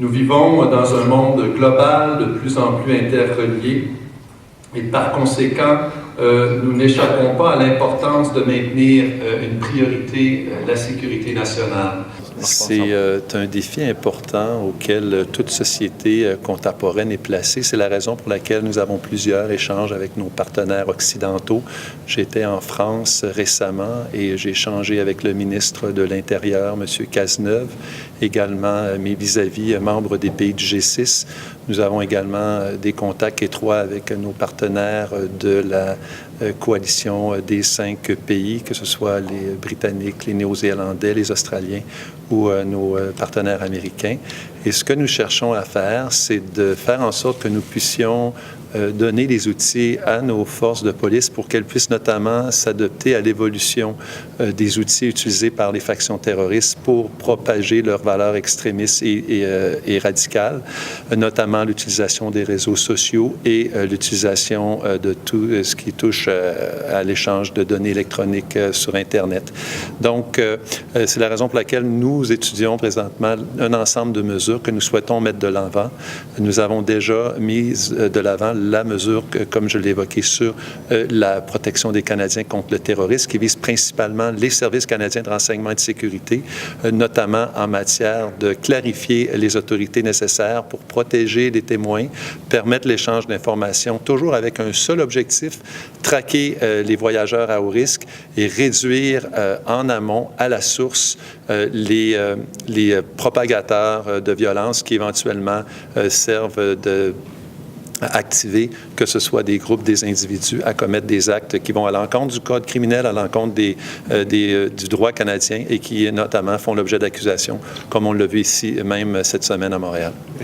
Nous vivons dans un monde global de plus en plus interrelié et par conséquent, nous n'échappons pas à l'importance de maintenir une priorité, la sécurité nationale. C'est un défi important auquel toute société contemporaine est placée. C'est la raison pour laquelle nous avons plusieurs échanges avec nos partenaires occidentaux. J'étais en France récemment et j'ai échangé avec le ministre de l'Intérieur, M. Cazeneuve, également mes vis-à-vis membres des pays du G6. Nous avons également des contacts étroits avec nos partenaires de la coalition des 5 pays, que ce soit les Britanniques, les Néo-Zélandais, les Australiens ou nos partenaires américains. Et ce que nous cherchons à faire, c'est de faire en sorte que nous puissions donner les outils à nos forces de police pour qu'elles puissent notamment s'adapter à l'évolution des outils utilisés par les factions terroristes pour propager leurs valeurs extrémistes et radicales, notamment l'utilisation des réseaux sociaux et l'utilisation de tout ce qui touche à l'échange de données électroniques sur Internet. Donc, c'est la raison pour laquelle nous étudions présentement un ensemble de mesures que nous souhaitons mettre de l'avant. Nous avons déjà mis de l'avant la mesure, comme je l'ai évoqué, sur la protection des Canadiens contre le terrorisme, qui vise principalement les services canadiens de renseignement et de sécurité, notamment en matière de clarifier les autorités nécessaires pour protéger les témoins, permettre l'échange d'informations, toujours avec un seul objectif, traquer les voyageurs à haut risque et réduire en amont, à la source, les propagateurs de violence qui éventuellement servent de activer, que ce soit des groupes, des individus, à commettre des actes qui vont à l'encontre du code criminel, à l'encontre du droit canadien et qui, notamment, font l'objet d'accusations, comme on l'a vu ici, même cette semaine à Montréal.